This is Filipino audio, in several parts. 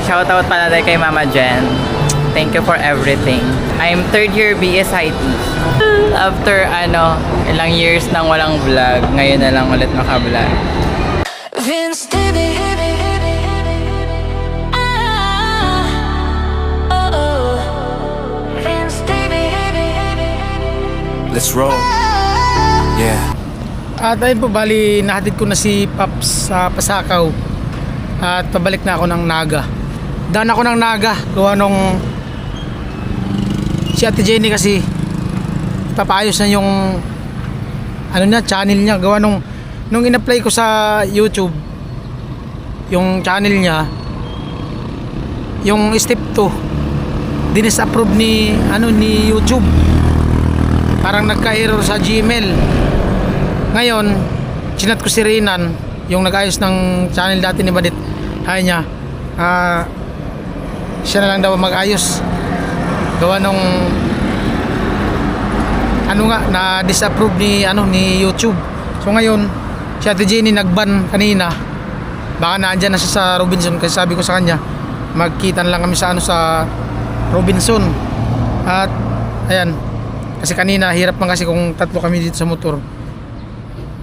shoutout pala tayo kay Mama Jen. Thank you for everything. I'm third year BS IT. After ilang years nang walang vlog, ngayon na lang ulit maka-vlog. Vince Stevie. Let's roll. Yeah. At ayun po, bali nahatid ko na si Paps sa Pasakaw. At pabalik na ako ng Naga. Daan ako ng Naga. Gawa nung si Ate Jenny kasi papaayos na yung channel niya. Gawa nung in-apply ko sa YouTube yung channel niya, yung step 2 dinis-approve ni YouTube. Parang nagka-error sa Gmail. Ngayon, chinat ko si Renan, yung nag-ayos ng channel dati ni Badit. Hay niya, siya na lang daw mag-ayos. Gawa nung na disapprove ni YouTube. So ngayon, si Ate Jenny nag-ban kanina. Baka naandyan na siya sa Robinson kasi sabi ko sa kanya, magkita na lang kami sa Robinson. At ayan, kasi kanina hirap man kasi kung tatlo kami dito sa motor.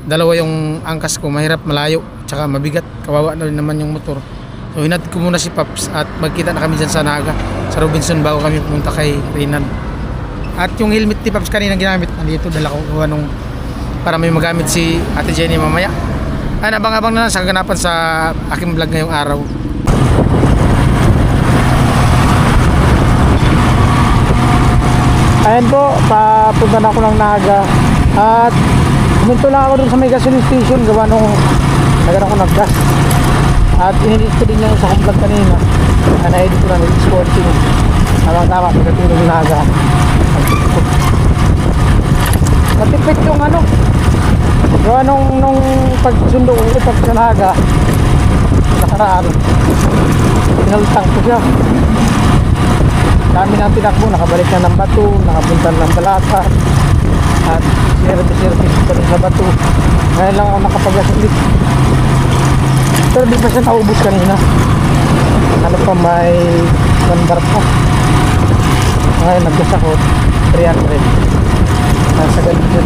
Dalawa yung angkas ko, mahirap, malayo, tsaka mabigat, kawawa na rin naman yung motor. So hinatid ko muna si Paps at magkita na kami dyan sa Naga, sa Robinson, bago kami pumunta kay Renan. At yung helmet ni Paps kanina ginamit, nandito, dala ko gawa nung para may magamit si Ate Jenny mamaya. Ay, abang-abang na lang sa kaganapan sa aking vlog ngayong araw. Ayan po, papunta na ako ng Naga. At pumunto lang ako dun sa may gasoline station, gawa nung nagano ko naggas. At inilit ko din yung sa vlog kanina. Na-edit ko na ng sporting. Tama-tama, pagdating ng Naga. Matipid yung gawa nung pagsundo ko pag sa Naga nakaraan, pinalutang ko siya. Dami ng tinakbo, nakabalik na ng Bato, nakapunta ng Balata, at service pa rin sa Bato. Ngayon lang ako nakapag-gas ulit, pero di pa siya naubos kanina. Pa may bandar pa. Ngayon nag-gas ako 300 nasa ganito.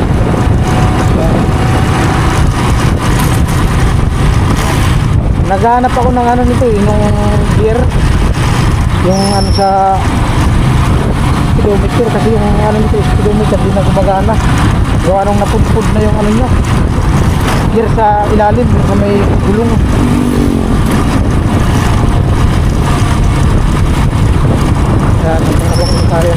Naghahanap ako ng nito nung gear, yung sa speedometer, kasi yung nito speedometer di na gumagana. Gawa nung napudpud na yung niya, gear sa ilalim, sa may gulong. Yan, nagkakabak ko tayo.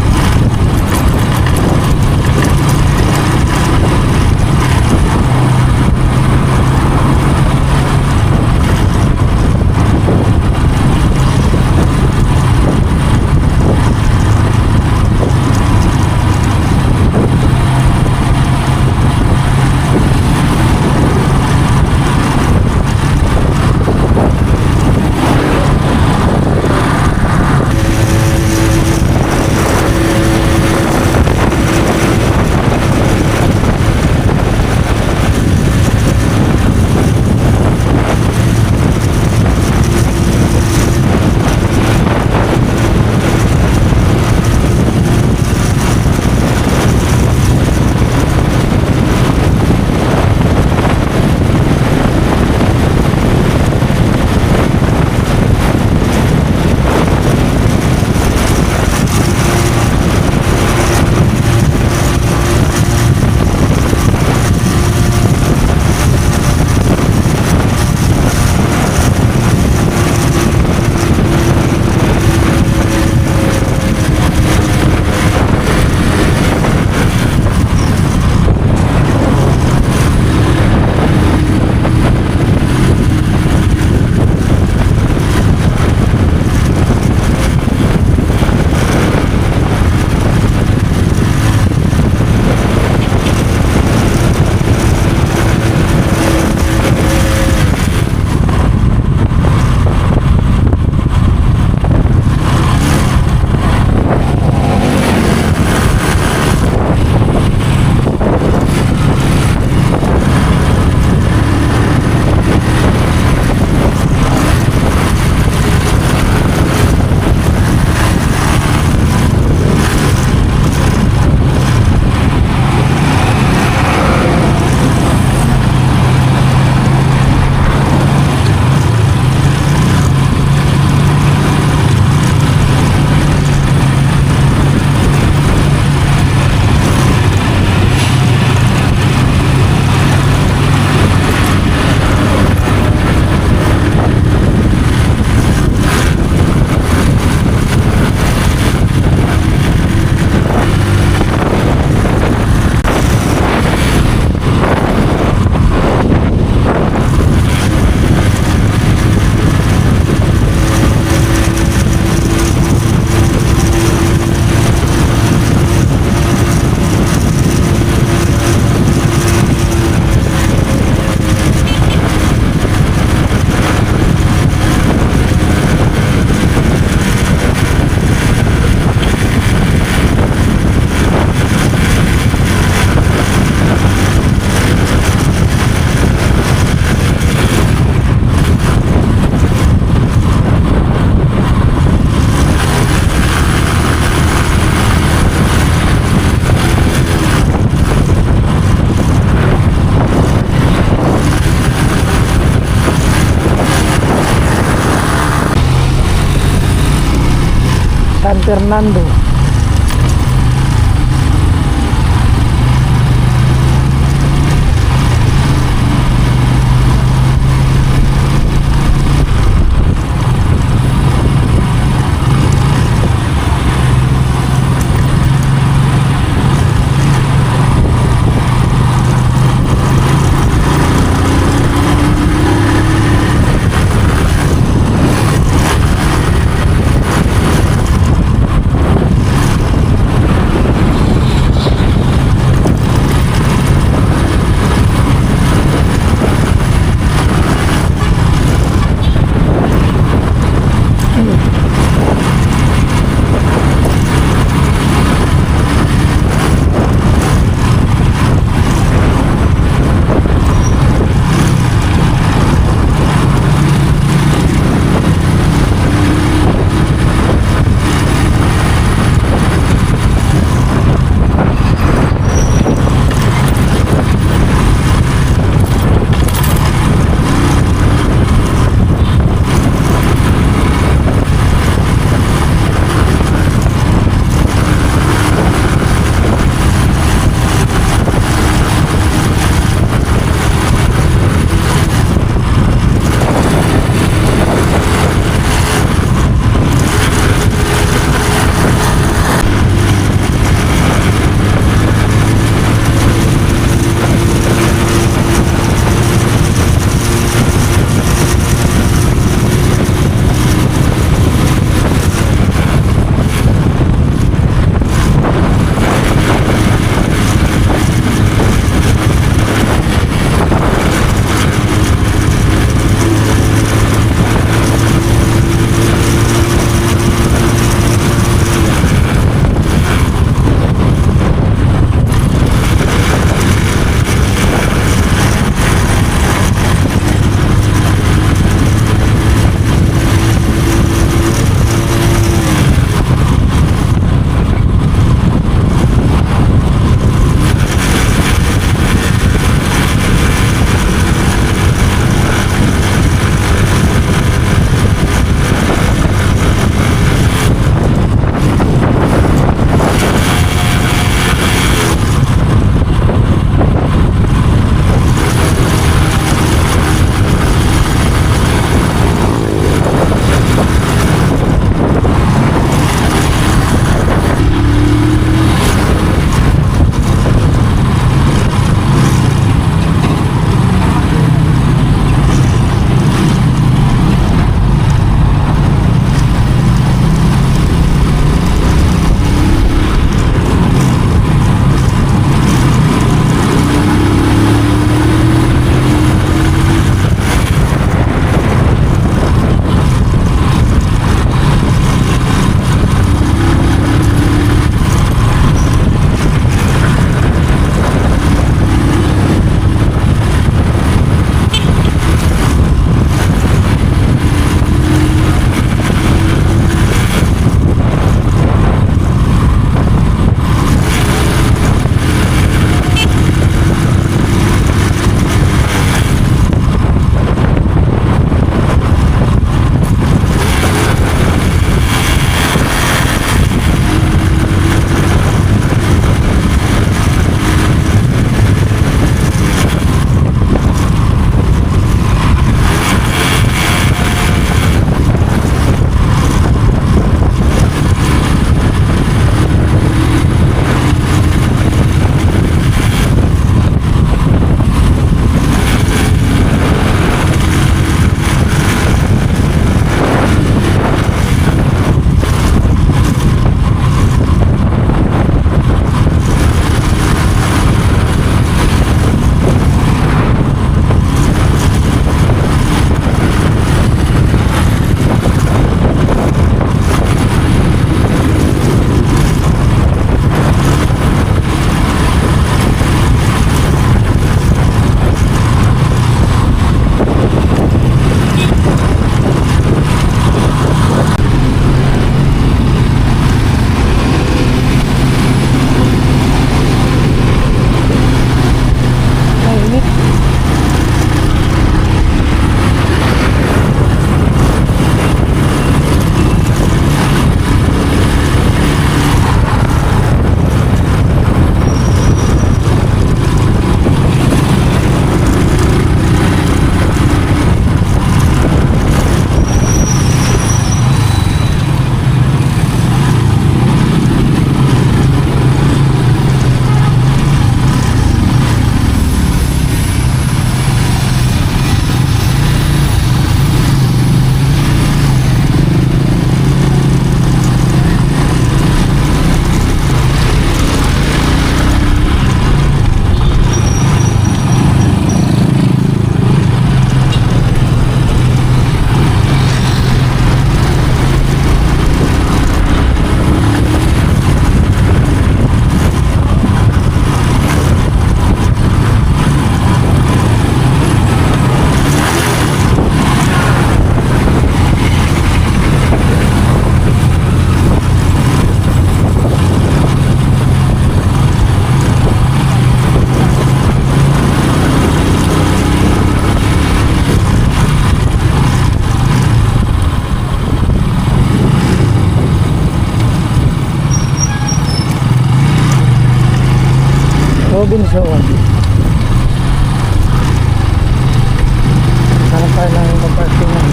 San Fernando. Robinson. Hanap tayo ng pagparkingan.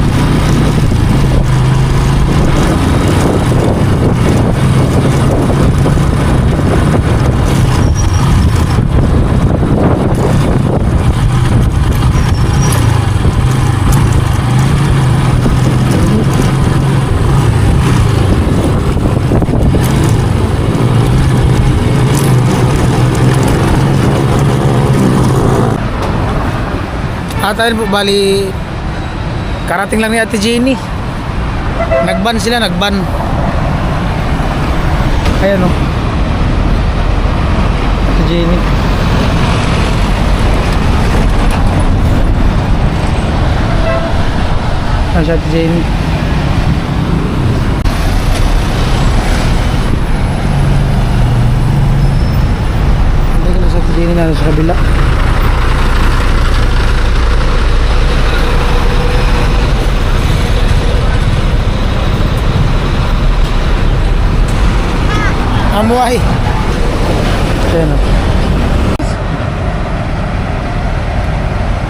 At ayun po, bali karating lang ni Ate Jenny. Nagban sila, nagban. Ayan o, Ate Jenny. Ayan si Ate Jenny. Hindi ko na si Ate Jenny na sa kabila. Amuay. Ayan o.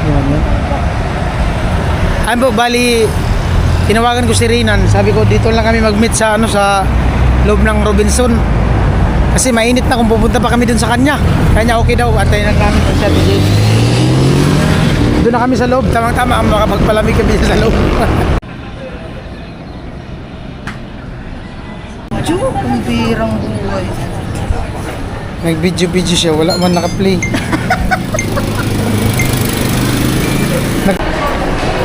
Ayan. Ayun po, bali tinawagan ko si Rinan. Sabi ko dito lang kami mag-meet sa sa loob ng Robinson. Kasi mainit na kung pupunta pa kami dun sa kanya. Kanya okay daw, antayin lang namin sa DJ. Doon na kami sa loob, tamang-tama ang makapagpalamig kami sa loob. Ang birang buhay. Nag-video siya, wala man naka-play.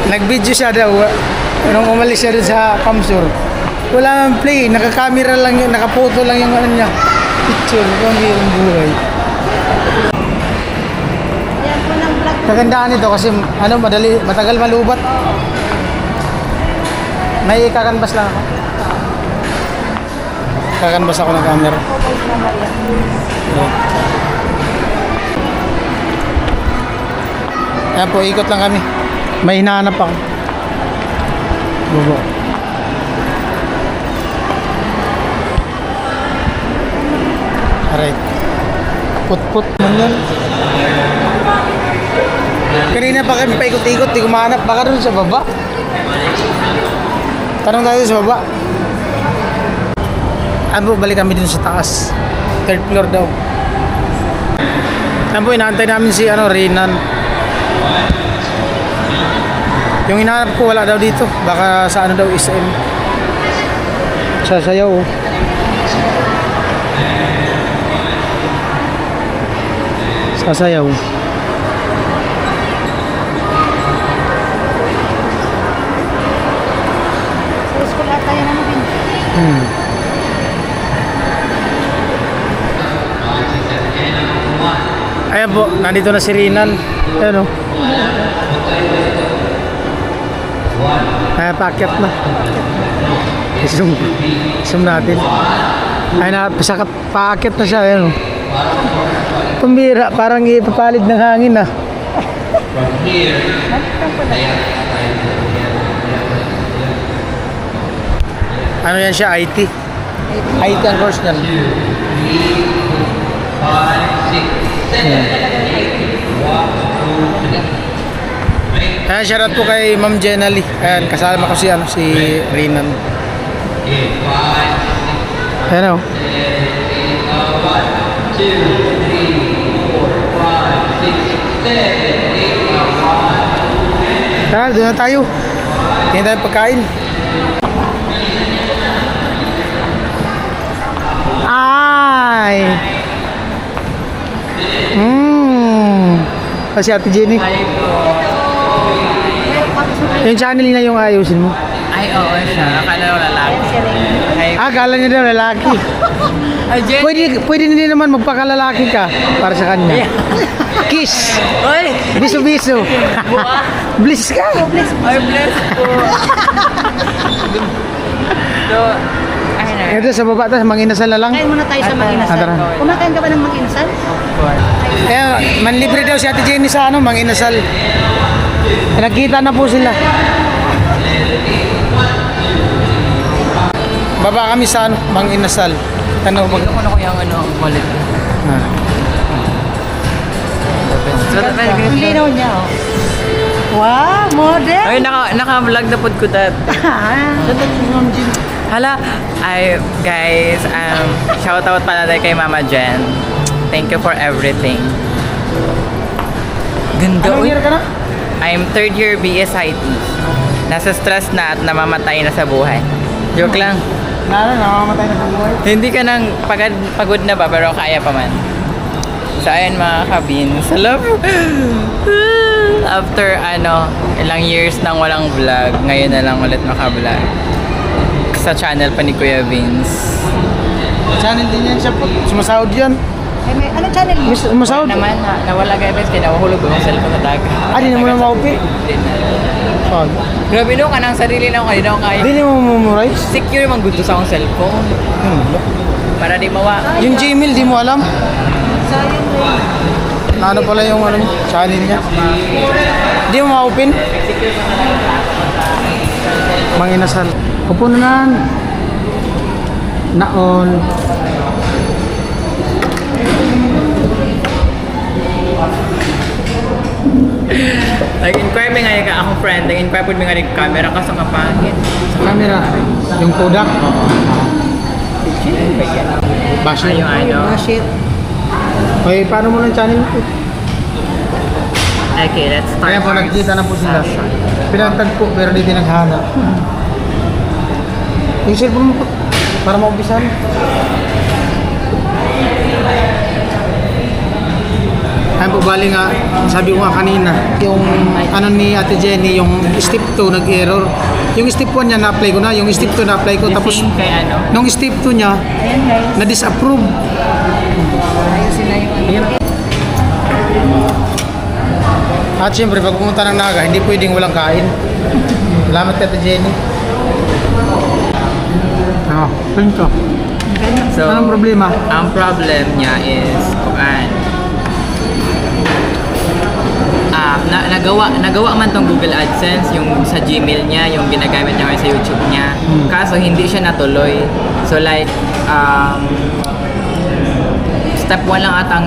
Nag-video siya daw. Nung umalis siya dun sa Kamsur. Wala man play, naka-camera lang yun, naka-photo lang yung ano niya. Picture, ang birang buhay. Kagandaan nito kasi matagal malubat. May kakanbas lang ako. Kakanbas ako ng camera. Ayan po, ikot lang kami. May hinahanap ako. Bubo. Alright. Put-put man yan. Kanina pa kami paikot-ikot, di ko mahanap. Baka doon sa baba. Tanong tayo sa baba. Ano, balik kami dun sa taas. Third floor daw. Ano po, inaantay namin si Rinan. Yung hinahanap ko wala daw dito. Baka sa daw SM. Sasayaw oh. Sasayaw. Sa school ata yan ano din. Ayan po, nandito na si Rinan. Ayan o. Ayan, packet na. Zoom natin. Ayan na, packet na siya. Ayan o. Pambira, parang ipapalit ng hangin ah. Ano yan siya, IT? IT ang course niyan. Ayan, shoutout po kay Ma'am Jenally. Ayan, kasama ko si Rinan. Ayan o. Ayan, doon na tayo. Tingin tayo pagkain. Ay! Kasi Ate Jenny. Yung channel na yung ayusin mo. Ay, oo siya. Akala ko lalaki. Ay, Akala niya daw lalaki. ay, Jen. Pwede din naman magpakalalaki ka para sa kanya. Kiss. Oy! Biso-biso. Buwa. Bliss ka. Ay, bless po. So, ay na. Ito sa baba, tapos manginasal na lang. Kain muna tayo sa mag-inasal. Tara. Kumakain ka ba ng mag-inasal? Kaya manlibre daw si Ate Jenny sa manginasal. Nagkita na po sila. Baba kami sa manginasal. Ano mag... Ano ko yung wallet? Ang linaw niya, oh. Wow, model! Ay, naka-vlog na pod ko dat. Hala, guys, shoutout pala tayo kay Mama Jen. Thank you for everything. Ganda, Anong uy. year ka na? I'm third year BS IT. Nasa stress na at namamatay na sa buhay. Joke lang. Namamatay na sa buhay. Hindi ka nang pagod na ba, pero kaya pa man. So, ayun mga kabins. Love. After, ilang years nang walang vlog, ngayon na lang ulit maka-vlog. Sa channel pa ni Kuya Vince. Channel din yan siya po. Sumasahod yan. Ay, may, anong channel mo? Sumasahod? Naman, nawala Kuya Vince, kinahulog ko yung cellphone na daga. Di na mo na maupi. Pag. Grabe no, kanang sarili na ako, hindi na ako kaya. Di na mo memorize. Secure man gusto sa akong cellphone. Para di mawa. Yung Gmail, di mo alam. Sayang na Ano pala yung channel niya? Di mo ma-open? Manginasal. Upo na nan. Naon. Nag-inquire nga yung akong friend, nag-inquire po nga yung camera kaso kapangit. Sa camera. Yung Kodak. Baso. Yung Ah, shit. Okay, paano mo ng channel po? Okay, let's start. Kaya po nagkita na po sila. Session. Pinantag po pero di tinaghanap. Yung cellphone mo po. Para maumpisan. Ayun po bali nga, sabi ko nga kanina, yung ni Ate Jenny, yung step 2 nag-error. Yung step 1 niya na-apply ko na, yung step 2 na-apply ko. The Tapos, same kay nung step 2 niya, Ayan, guys. na-disapprove. Ayusin na yung ano. At syempre, pag pumunta ng Naga, hindi pwedeng walang kain. Salamat Ate Jenny. Pinto. So, Anong problema? ang problem niya is, nagawa man tong Google AdSense, yung sa Gmail niya, yung ginagamit niya sa YouTube niya. Kaso hindi siya natuloy. So like, step 1 lang atang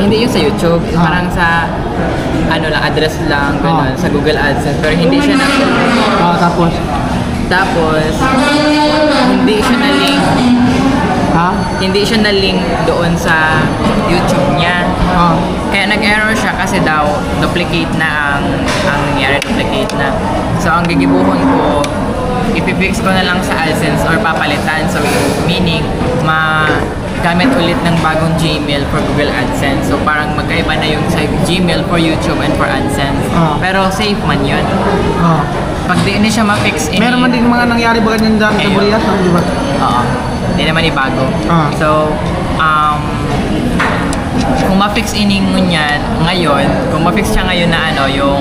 hindi yung sa YouTube, parang sa address lang, ganun, sa Google AdSense. Pero hindi siya Tapos? Tapos, hindi siya na-link. Hindi siya na-link doon sa YouTube niya. Kaya nag-error siya kasi daw duplicate na ang nangyari, duplicate na. So ang gigibuhon ko, ipifix ko na lang sa AdSense or papalitan. So meaning, gamit ulit ng bagong Gmail for Google AdSense. So parang magkaiba na yung sa Gmail for YouTube and for AdSense. Pero safe man yun. Pag di siya ma-fix Meron man din mga nangyari ba ganyan dami sa Buriat, di ba? Oo. Hindi naman ibago. So, kung ma-fix ining niyan ngayon, kung ma-fix siya ngayon na yung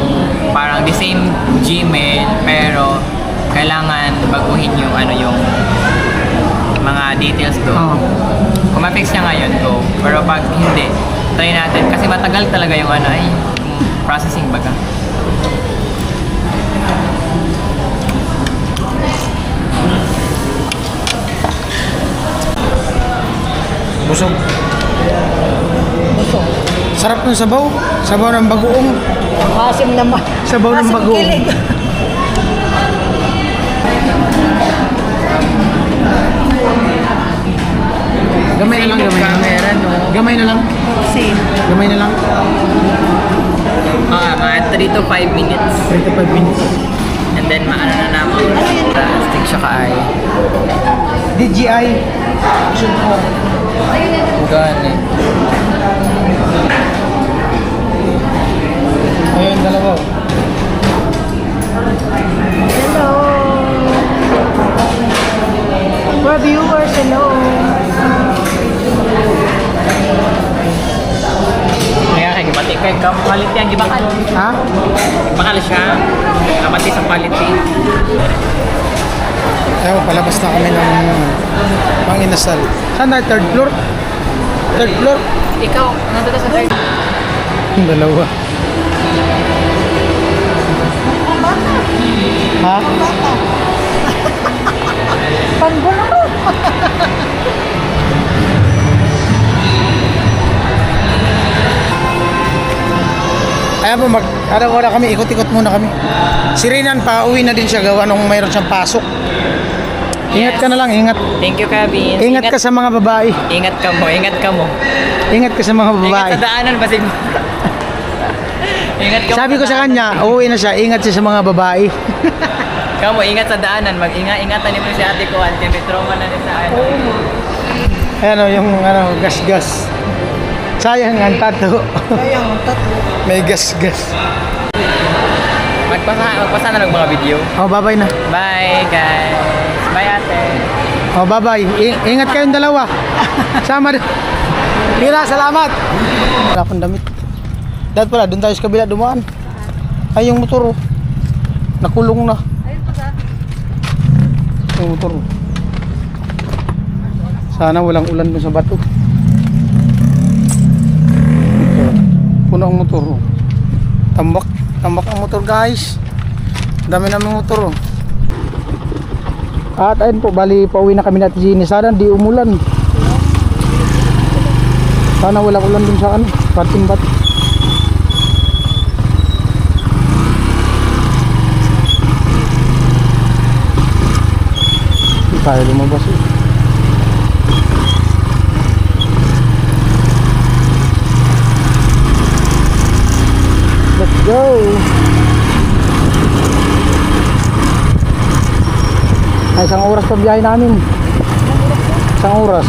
parang the same Gmail, pero kailangan baguhin yung yung mga details doon. Kung ma-fix niya ngayon, go. Pero pag hindi, try natin. Kasi matagal talaga yung processing baga. Busog. Sarap ng sabaw. Sabaw ng bagoong. Asim naman. Sabaw ng Asim bagoong. kilig. Gamay na lang, gamay na lang. Gamay na lang. Same. Gamay na lang. Mga 3 to 5 minutes. 3 to 5 minutes. And then, maano na naman. Stick siya kaay. DJI. Action 4. Gani. Ayun, dalawa. Hello. For viewers, hello. Kaya gibati kay quality ang gibakal. Ha? Bakal siya. Kapati sa quality. Ayun, palabas na kami ng Manginasal. Saan na? Third floor? Third floor? Ikaw, nandito sa third. Yung dalawa. Ha? Panggolo. Ayan po, wala kami, ikot-ikot muna kami. Si Rinan pa, uwi na din siya gawa nung mayroon siyang pasok. Ingat ka na lang, ingat. Thank you, Kevin. Ingat ka sa mga babae. Ingat ka mo, ingat ka mo. Ingat ka sa mga Ingat babae. sa daanan ba siguro? Ingat ka mo Sabi ko sa daanan. kanya, uuwi na siya, ingat siya sa mga babae. Kamo, ingat sa daanan. Ingatan niyo si ate ko. Alkin, trauma na rin sa ano. Ayan o, yung gas-gas. Sayang ang tato. Sayang, tato. May gas-gas. Magpasa na lang mga video. Oh, bye-bye na. Bye, guys. Bye, ate. Oh, bye-bye. Ingat kayong dalawa. Sama din. Mira, salamat. Wala akong damit. Dahil pala, doon tayo sa kabila dumaan. Ay, yung motor oh. Nakulong na. Yung motor oh. Sana walang ulan dun sa bato. Puno ang motor oh. Tambak ang motor guys. Dami namin motor oh. At ayun po, bali pauwi na kami natin Gini. Sana di umulan. Sana walang ulan dun sa ano, pating bat. Hindi tayo lumabas eh. Let's go. Ay, isang oras pa biyahe namin. Isang oras.